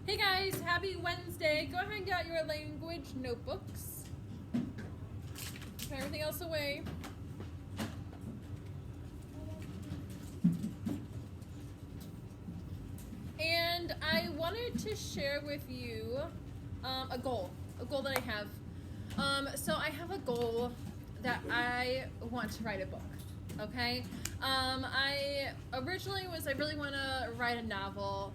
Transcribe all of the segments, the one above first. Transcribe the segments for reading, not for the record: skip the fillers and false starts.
Hey guys, happy Wednesday. Go ahead and get out your language notebooks. Put everything else away. And I wanted to share with you a goal that I have. So I have a goal that I want to write a book. Okay. I really want to write a novel.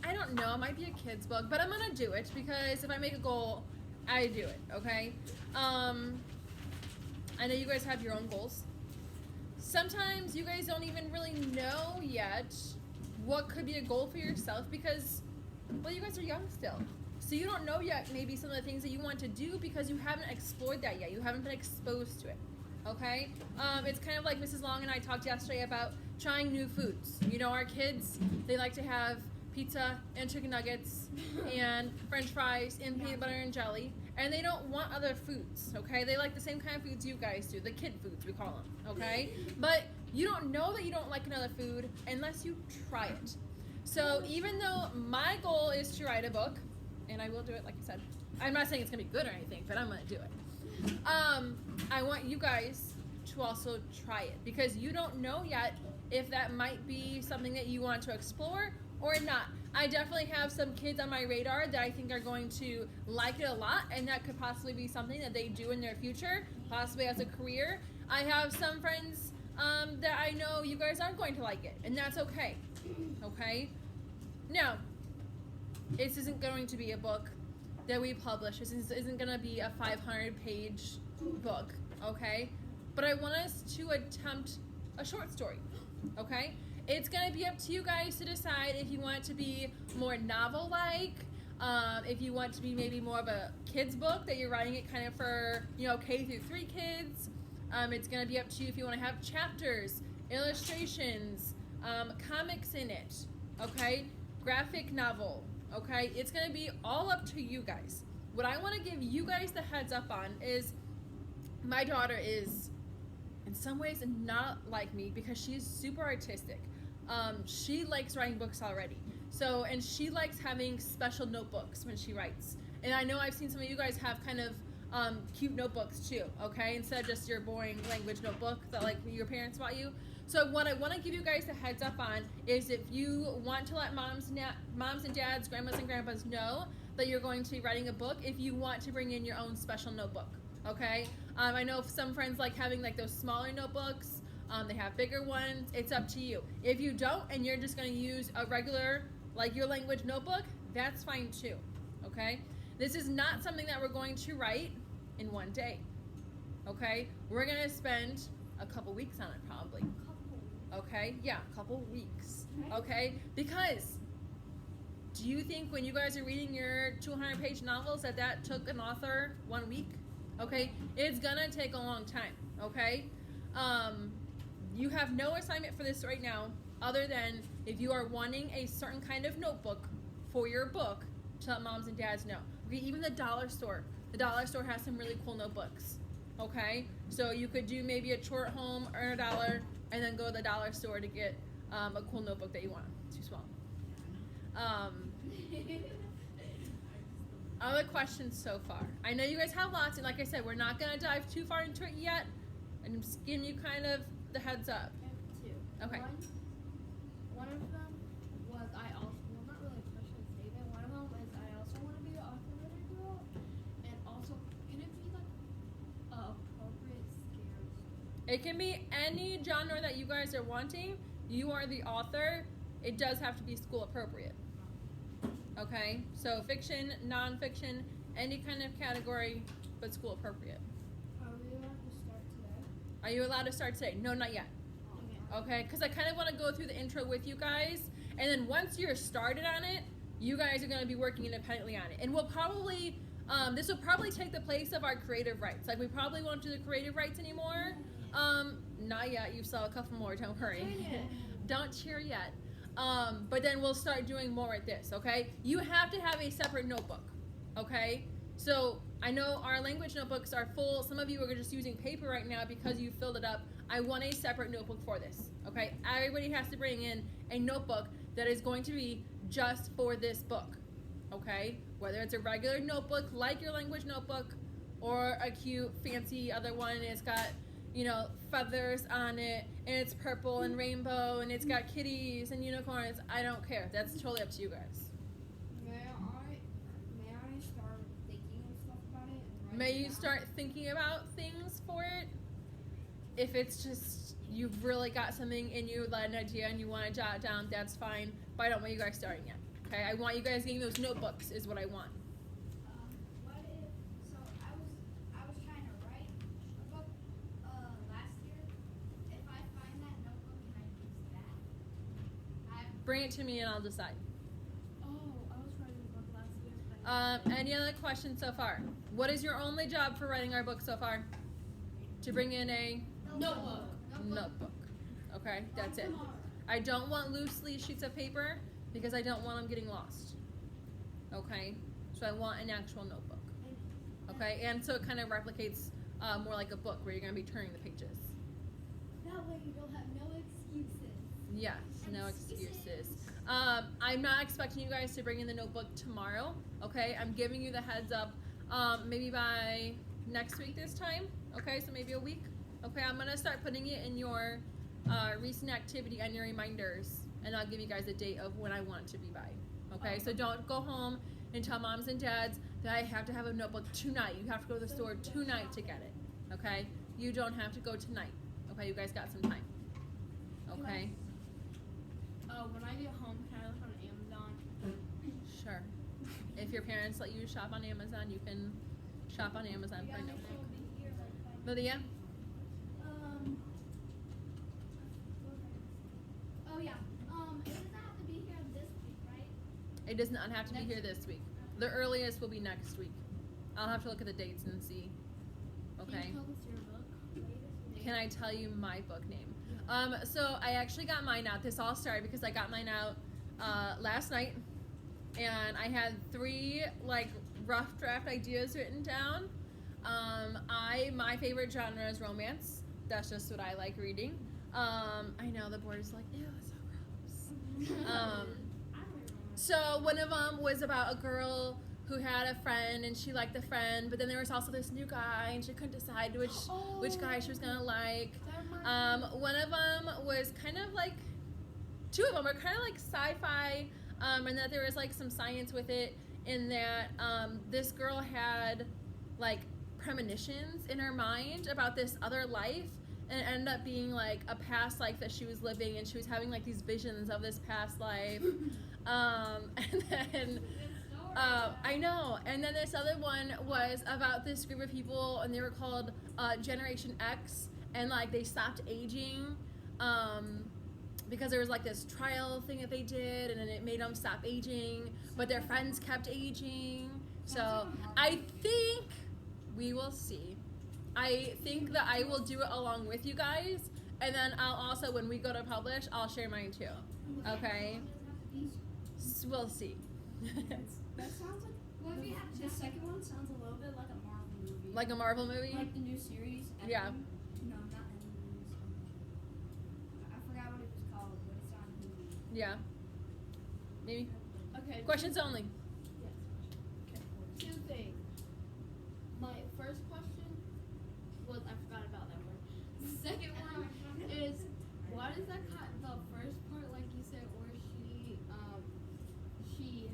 I don't know, it might be a kid's book, but I'm gonna do it because if I make a goal, I do it, okay? I know you guys have your own goals. Sometimes you guys don't even really know yet what could be a goal for yourself because, well, you guys are young still. So you don't know yet maybe some of the things that you want to do because you haven't explored that yet. You haven't been exposed to it, okay? It's kind of like Mrs. Long and I talked yesterday about trying new foods. You know, our kids, they like to have pizza and chicken nuggets and french fries and peanut butter and jelly, and they don't want other foods, okay? They like the same kind of foods you guys do, the kid foods we call them, okay? But you don't know that you don't like another food unless you try it. So even though my goal is to write a book, and I will do it, like I said, I'm not saying it's gonna be good or anything, but I'm gonna do it. I want you guys to also try it because you don't know yet if that might be something that you want to explore or not. I definitely have some kids on my radar that I think are going to like it a lot, and that could possibly be something that they do in their future, possibly as a career. I have some friends that I know you guys aren't going to like it, and that's okay. Okay? Now, this isn't going to be a book that we publish. This isn't going to be a 500-page book, okay? But I want us to attempt a short story, okay? It's going to be up to you guys to decide if you want it to be more novel-like, if you want it to be maybe more of a kid's book that you're writing it kind of for, you know, K through 3 kids. It's going to be up to you if you want to have chapters, illustrations, comics in it, okay? Graphic novel, okay? It's going to be all up to you guys. What I want to give you guys the heads up on is my daughter is in some ways not like me because she's super artistic. She likes writing books already. So, and she likes having special notebooks when she writes. And I know I've seen some of you guys have kind of cute notebooks too, okay? Instead of just your boring language notebook that like your parents bought you. So what I want to give you guys the heads up on is if you want to let moms and dads, grandmas and grandpas know that you're going to be writing a book, if you want to bring in your own special notebook, okay? I know some friends like having like those smaller notebooks. They have bigger ones. It's up to you. If you don't and you're just going to use a regular, like your language notebook, that's fine too, okay? This is not something that we're going to write in one day, okay? We're going to spend a couple weeks on it probably. Okay? Yeah, a couple weeks. Okay? Because do you think when you guys are reading your 200-page novels that took an author 1 week? Okay? It's gonna take a long time. Okay? You have no assignment for this right now other than if you are wanting a certain kind of notebook for your book to let moms and dads know. Okay, even the dollar store. The dollar store has some really cool notebooks. Okay? So you could do maybe a chore at home, earn $1, and then go to the dollar store to get a cool notebook that you want. It's too small. Other questions so far? I know you guys have lots, and like I said, we're not going to dive too far into it yet. I'm just giving you kind of the heads up. I have 2. Okay. One of them was I also, well, not really a question statement. One of them is I also want to be an author when I grow up. And also, can it be like appropriate scary story? It can be any genre that you guys are wanting. You are the author. It does have to be school appropriate. Okay? So fiction, nonfiction, any kind of category, but school appropriate. Are we allowed to start today? Are you allowed to start today? No, not yet. Okay. Okay? Because I kind of want to go through the intro with you guys. And then once you're started on it, you guys are going to be working independently on it. And we'll probably, this will probably take the place of our creative rights. Like we probably won't do the creative rights anymore. Not yet. You saw a couple more. Don't worry. Don't cheer yet. But then we'll start doing more at this, okay? You have to have a separate notebook, okay? So I know our language notebooks are full. Some of you are just using paper right now because you filled it up. I want a separate notebook for this, okay? Everybody has to bring in a notebook that is going to be just for this book, okay? Whether it's a regular notebook like your language notebook or a cute fancy other one, and it's got, you know, feathers on it, and it's purple and rainbow, and it's got kitties and unicorns. I don't care. That's totally up to you guys. May I start thinking and stuff about it? And May write it you down? start thinking about things for it. If it's just you've really got something in you, like an idea, and you want to jot it down, that's fine. But I don't want you guys starting yet. Okay, I want you guys getting those notebooks is what I want. What if, so I was trying to write a book last year. If I find that notebook, can I use that? Bring it to me and I'll decide. Oh, I was writing a book last year. Any other questions so far? What is your only job for writing our book so far? To bring in a Notebook. notebook. Okay, that's it. Tomorrow. I don't want loose leaf sheets of paper because I don't want them getting lost. Okay, so I want an actual notebook. Okay, and so it kind of replicates more like a book where you're going to be turning the pages. That way you don't have no excuses. Yes, no excuses. I'm not expecting you guys to bring in the notebook tomorrow. Okay, I'm giving you the heads up. Maybe by next week this time. Okay, so maybe a week. Okay, I'm gonna start putting it in your recent activity and your reminders, and I'll give you guys a date of when I want it to be by. Okay, so don't go home and tell moms and dads that I have to have a notebook tonight. You have to go to the store tonight to get it. Okay, you don't have to go tonight. Okay, you guys got some time. Okay, When I get home, can I look on Amazon? sure. If your parents let you shop on Amazon, you can shop on Amazon for a notebook. Be here like 5 Lydia? Oh yeah. It doesn't have to be here this week, right? It does not have to be here this week. The earliest will be next week. I'll have to look at the dates and see. Okay. Can you tell us your book? Can I tell you my book name? So I actually got mine out. This all started because I got mine out last night, and I had 3 like rough draft ideas written down. My favorite genre is romance. That's just what I like reading. I know the board is like, ew, it's so gross. So one of them was about a girl who had a friend and she liked the friend, but then there was also this new guy and she couldn't decide which guy she was gonna like. One of them was kind of like, 2 of them were kind of like sci-fi, and that there was like some science with it. In that this girl had like premonitions in her mind about this other life, and it ended up being like a past life that she was living, and she was having like these visions of this past life. And then I know. And then this other one was about this group of people, and they were called Generation X, and like they stopped aging because there was like this trial thing that they did, and then it made them stop aging, but their friends kept aging. So I think we will see. I think that I will do it along with you guys, and then I'll also, when we go to publish, I'll share mine too. Okay? We'll see. That sounds like. What if you have The second one sounds a little bit like a Marvel movie. Like a Marvel movie? Like the new series. Yeah. No, not Endgame. I forgot what it was called, but it's on Hulu. Yeah. Maybe. Okay. Questions only. Two things. My first question was, I forgot about that word. The second one is, why does that cut the first part, like you said, where she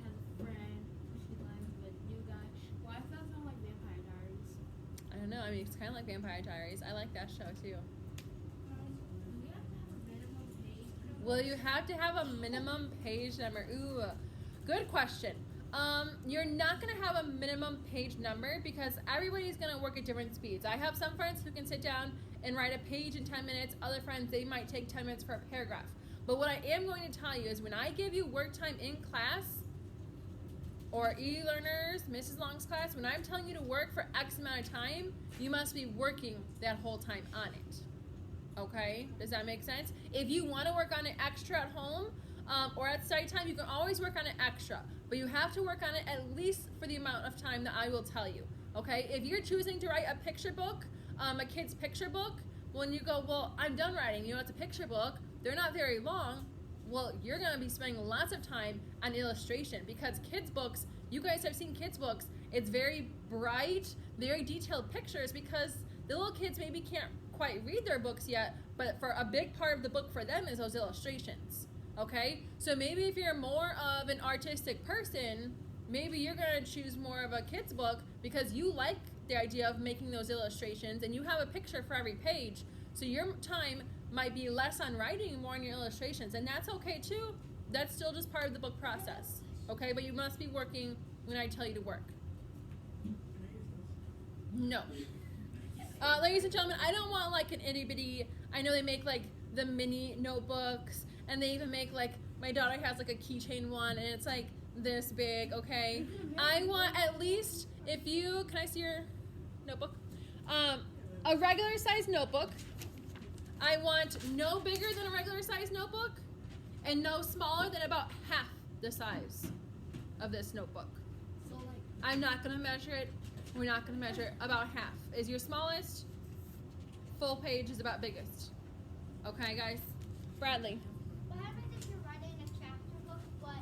has a friend, she lives with a new guy? Why does that sound like Vampire Diaries? I don't know. I mean, it's kind of like Vampire Diaries. I like that show too. Will you have to have a minimum page number? Ooh, good question. You're not gonna have a minimum page number because everybody's gonna work at different speeds. I have some friends who can sit down and write a page in 10 minutes. Other friends, they might take 10 minutes for a paragraph. But what I am going to tell you is when I give you work time in class, or e-learners, Mrs. Long's class, when I'm telling you to work for X amount of time, you must be working that whole time on it. Okay? Does that make sense? If you want to work on it extra at home or at study time, you can always work on it extra. But you have to work on it at least for the amount of time that I will tell you. Okay? If you're choosing to write a picture book, a kid's picture book, when you go, well, I'm done writing, you know, it's a picture book, they're not very long, well, you're going to be spending lots of time on illustration because kids' books, you guys have seen kids' books, it's very bright, very detailed pictures because the little kids maybe can't quite read their books yet, but for a big part of the book for them is those illustrations, okay? So maybe if you're more of an artistic person, maybe you're going to choose more of a kid's book because you like the idea of making those illustrations and you have a picture for every page. So your time might be less on writing, more on your illustrations, and that's okay too. That's still just part of the book process, okay? But you must be working when I tell you to work. No. Ladies and gentlemen, I don't want like an itty bitty, I know they make like the mini notebooks, and they even make like, my daughter has like a keychain one, and it's like this big, okay? I want at least, if you, can I see your notebook? A regular size notebook. I want no bigger than a regular size notebook, and no smaller than about half the size of this notebook. So like, I'm not gonna measure it. We're not gonna measure it. About half is your smallest. Full page is about biggest. Okay, guys. Bradley. What happens if you're writing a chapter book, but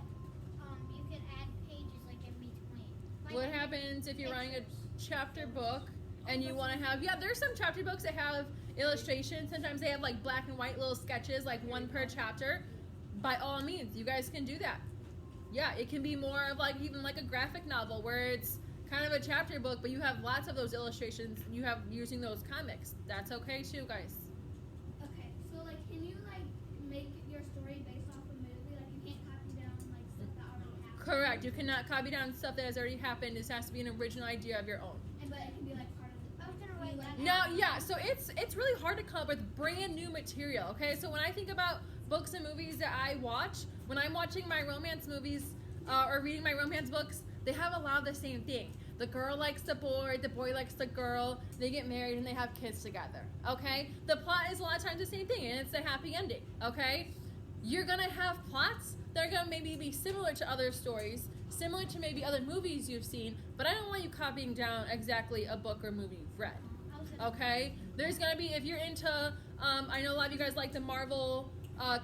you can add pages like in between? Like What happens if you're writing a chapter book and you want to have? Yeah, there's some chapter books that have illustrations. Sometimes they have like black and white little sketches, like one per chapter. By all means, you guys can do that. Yeah, it can be more of like even like a graphic novel where it's kind of a chapter book, but you have lots of those illustrations you have using those comics. That's okay too, guys. Okay, so like, can you like make your story based off a movie? Like, you can't copy down like stuff that already happened. Correct. You cannot copy down stuff that has already happened. This has to be an original idea of your own. And but it can be like part of it. I was gonna write that. Now, yeah, so it's really hard to come up with brand new material, okay? So when I think about books and movies that I watch, when I'm watching my romance movies or reading my romance books, they have a lot of the same thing. The girl likes the boy likes the girl, they get married and they have kids together, okay? The plot is a lot of times the same thing and it's a happy ending, okay? You're gonna have plots that are gonna maybe be similar to other stories, similar to maybe other movies you've seen, but I don't want you copying down exactly a book or movie you've read. Okay, there's gonna be, if you're into, I know a lot of you guys like the Marvel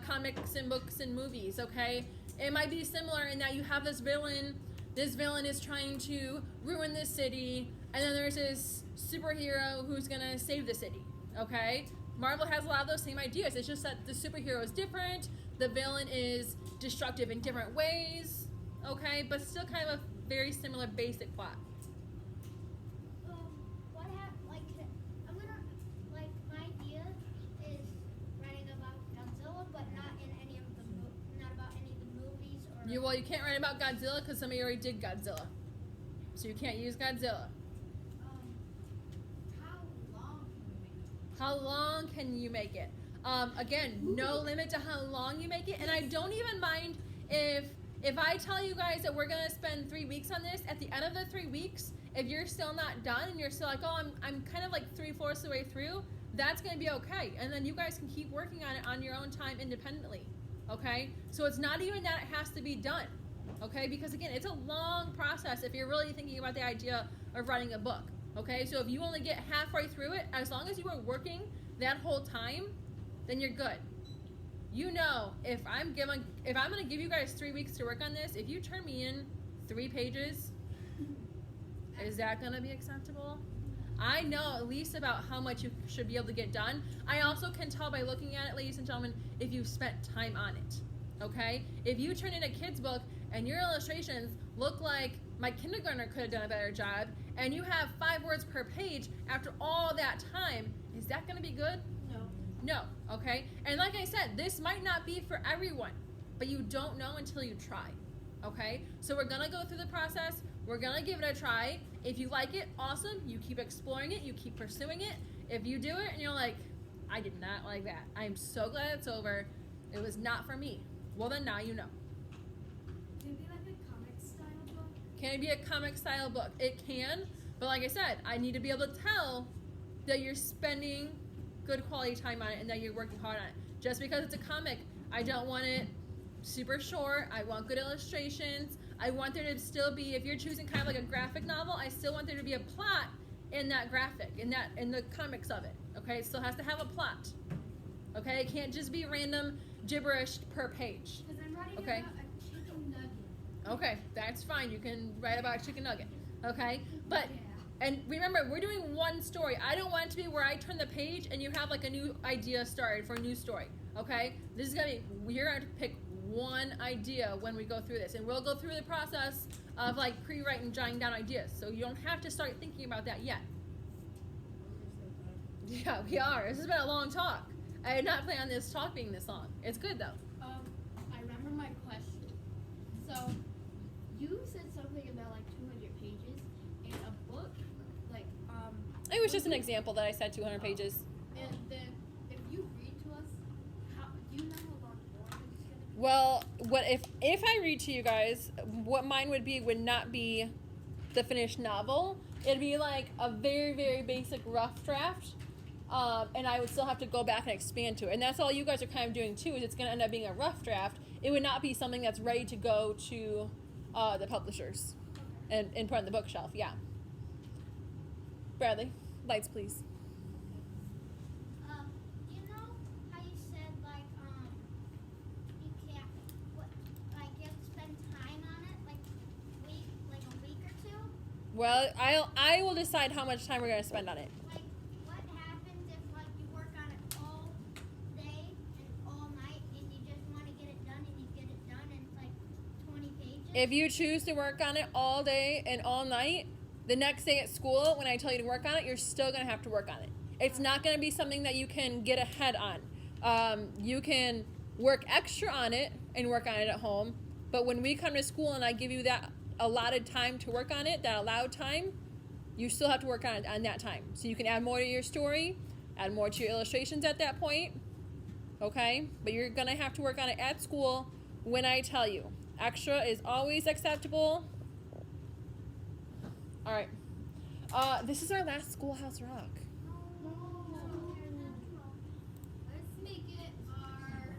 comics and books and movies, okay? It might be similar in that you have this villain is trying to ruin this city, and then there's this superhero who's gonna save the city, okay? Marvel has a lot of those same ideas, it's just that the superhero is different, the villain is destructive in different ways, okay? But still kind of a very similar basic plot. What happened? Like, I'm gonna like my idea is writing about Godzilla, but not in any of the not about any of the movies or. Well, you can't write about Godzilla because somebody already did Godzilla, so you can't use Godzilla. How long can you make it? How long can you make it? Again, no limit to how long you make it, and I don't even mind if I tell you guys that we're gonna spend 3 weeks on this. At the end of the 3 weeks, if you're still not done and you're still like, oh, I'm kind of like 3/4 of the way through, that's gonna be okay, and then you guys can keep working on it on your own time independently. Okay, so it's not even that it has to be done. Okay, because again, it's a long process if you're really thinking about the idea of writing a book. Okay, so if you only get halfway through it, as long as you are working that whole time, then you're good. You know, if I'm gonna give you guys 3 weeks to work on this, if you turn me in 3 pages, is that gonna be acceptable? I know at least about how much you should be able to get done. I also can tell by looking at it, ladies and gentlemen, if you've spent time on it. Okay? If you turn in a kid's book and your illustrations look like my kindergartner could have done a better job, and you have 5 words per page after all that time, is that going to be good? no. No, okay? And like I said, this might not be for everyone, but you don't know until you try, okay? So we're going to go through the process. We're going to give it a try. If you like it, awesome. You keep exploring it. You keep pursuing it. If you do it and you're like, I did not like that. I'm so glad it's over. It was not for me. Well, then now you know. Can it be like a comic style book? Can it be a comic style book? It can, but like I said, I need to be able to tell that you're spending good quality time on it and that you're working hard on it. Just because it's a comic, I don't want it super short. I want good illustrations. I want there to still be, if you're choosing kind of like a graphic novel, I still want there to be a plot in that graphic, in the comics of it. Okay, it still has to have a plot. Okay, it can't just be random gibberish per page. Because I'm writing Okay. about a chicken nugget. Okay, that's fine. You can write about a chicken nugget. Okay, but Yeah. and remember, we're doing one story. I don't want it to be where I turn the page and you have like a new idea started for a new story. Okay, this is gonna be, you're gonna pick one idea when we go through this, and we'll go through the process of like pre-writing, jotting down ideas. So you don't have to start thinking about that yet. Yeah, we are. This has been a long talk. I did not plan on this talk being this long. It's good though. I remember my question. So, you said something about like 200 pages in a book, like It was just an example that I said 200 pages. And then if you read to us, how do you know how long more it's gonna be? Well, what if I read to you guys, what mine would not be the finished novel. It'd be like a very, very basic rough draft. And I would still have to go back and expand to it. And that's all you guys are kind of doing too, is it's going to end up being a rough draft. It would not be something that's ready to go to the publishers and put on the bookshelf. Yeah. Bradley, lights please. You know how you said you can't you have to spend time on it, like a week or two? Well, I will decide how much time we're going to spend on it. Like, what happens if you work on it all day and all night and you just want to get it done and you get it done and it's like 20 pages? If you choose to work on it all day and all night, the next day at school, when I tell you to work on it, you're still going to have to work on it. It's not going to be something that you can get ahead on. You can work extra on it and work on it at home, but when we come to school and I give you that allotted time to work on it, that allowed time, you still have to work on it on that time. So you can add more to your story, add more to your illustrations at that point, okay? But you're going to have to work on it at school when I tell you. Extra is always acceptable. All right. This is our last Schoolhouse Rock. Let's make it our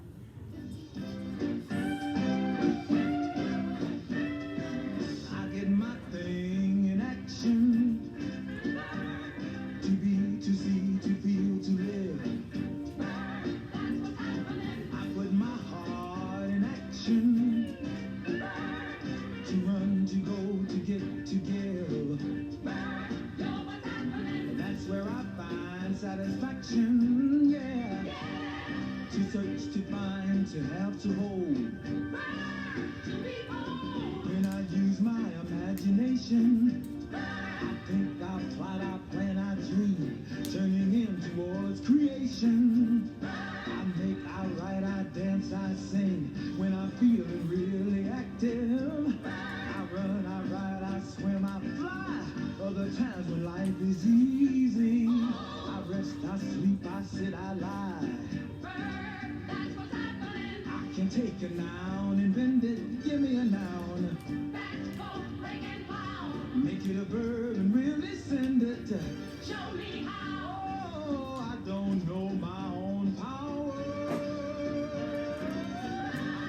I get my thing in action. To be, to see, to feel, to live. I put my heart in action. To run, to go, to get, to give. That's where I find satisfaction, yeah. To search, to find, to have, to hold. When I use my imagination, I think, I plot, I plan, I dream, turning him towards creation. I make, I write, I dance, I sing, when I'm feeling really active. I run, I ride, I swim, I fly, other times when life is easy. I rest, I sleep, I sit, I lie. I can take a noun and bend it, give me a noun. Make it a verb and really send it. Show me how. Oh, I don't know my own power.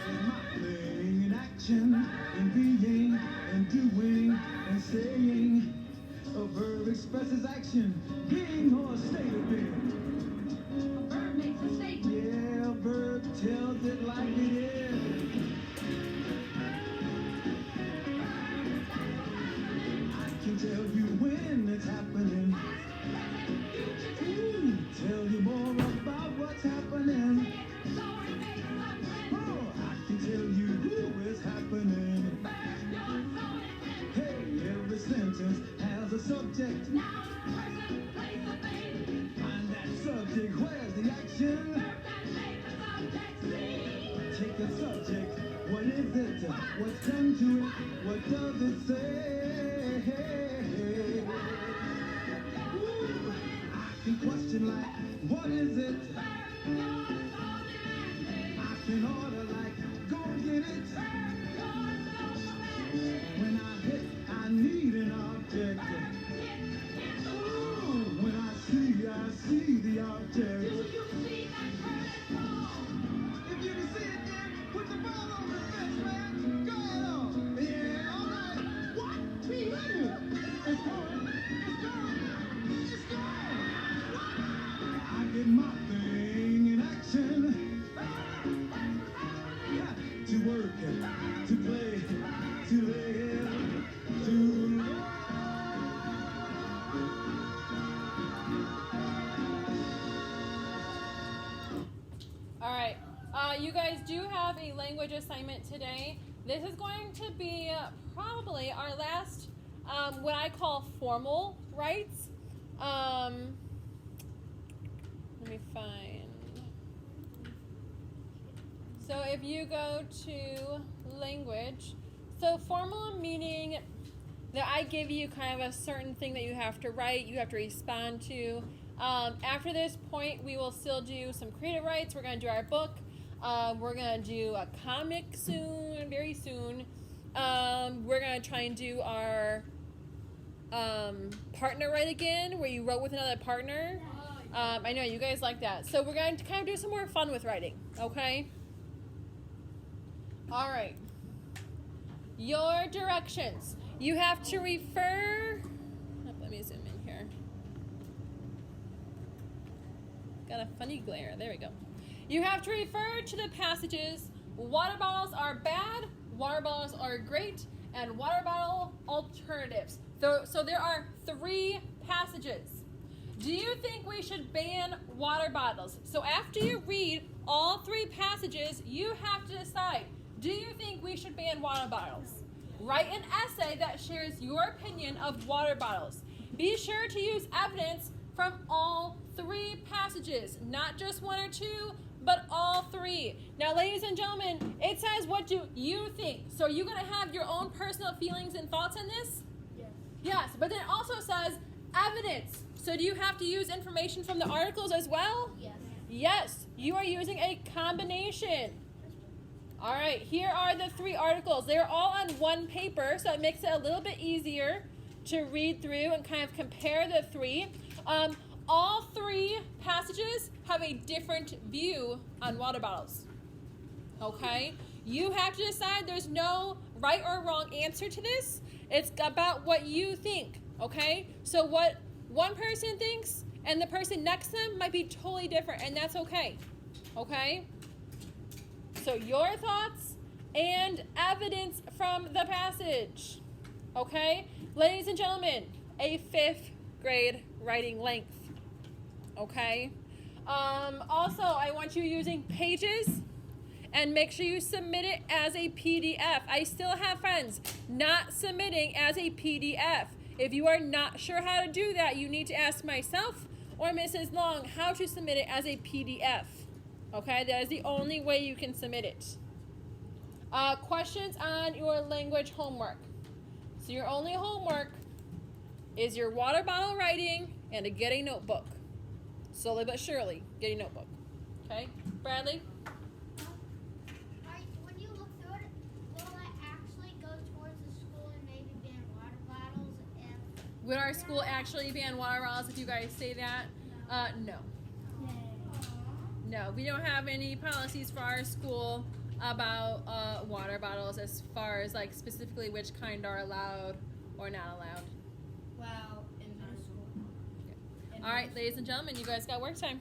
In my thing in action, in being, and doing, and saying. A verb expresses action, being or a state of being. A verb makes a statement. Yeah, a verb tells it like it is. I can tell you when it's happening. Ooh, tell you more about what's happening. Oh, I can tell you who is happening. Hey, every sentence has a subject. Find that subject, where's the action? Take a subject, what is it? What's done to it? What does it say? Ooh, I can question like, what is it? I can order like, go get it. When I hit, I need an object. Ooh, when I see the object. If you can see it, then put the ball on the fence, man. Go ahead on. Yeah, all right. What? Me either. It's going. It's going. It's going. I get my thing in action. do have a language assignment today. This is going to be probably our last, what I call formal rights. Let me find. So if you go to language, so formal meaning that I give you kind of a certain thing that you have to write, you have to respond to. After this point, we will still do some creative rights. We're going to do our book. We're going to do a comic soon, very soon. We're going to try and do our partner right again, where you wrote with another partner. I know, you guys like that. So we're going to kind of do some more fun with writing, okay? All right. Your directions. You have to refer. Let me zoom in here. Got a funny glare. There we go. You have to refer to the passages. Water bottles are bad, water bottles are great, and water bottle alternatives. So there are 3 passages. Do you think we should ban water bottles? So after you read all 3 passages, you have to decide, do you think we should ban water bottles? Write an essay that shares your opinion of water bottles. Be sure to use evidence from all 3 passages, not just 1 or 2, but all 3. Now, ladies and gentlemen, it says, what do you think? So are you going to have your own personal feelings and thoughts on this? Yes. Yes, but then it also says evidence. So do you have to use information from the articles as well? Yes. Yes, you are using a combination. All right, here are the 3 articles. They're all on one paper, so it makes it a little bit easier to read through and kind of compare the 3. All 3 passages have a different view on water bottles. Okay? You have to decide. There's no right or wrong answer to this. It's about what you think. Okay? So what one person thinks and the person next to them might be totally different, and that's okay. Okay? So your thoughts and evidence from the passage. Okay? Ladies and gentlemen, a 5th grade writing length. Okay? Also, I want you using Pages, and make sure you submit it as a PDF. I still have friends not submitting as a PDF. If you are not sure how to do that, you need to ask myself or Mrs. Long how to submit it as a PDF. Okay? That is the only way you can submit it. Questions on your language homework. So your only homework is your water bottle writing and to get a notebook. Slowly but surely, get a notebook. Okay? Bradley? When you look through it, will it actually go towards the school and maybe ban water bottles? Would our school actually ban water bottles if you guys say that? No. No, we don't have any policies for our school about water bottles as far as like specifically which kind are allowed or not allowed. Well, in our school. All right, ladies and gentlemen, you guys got work time.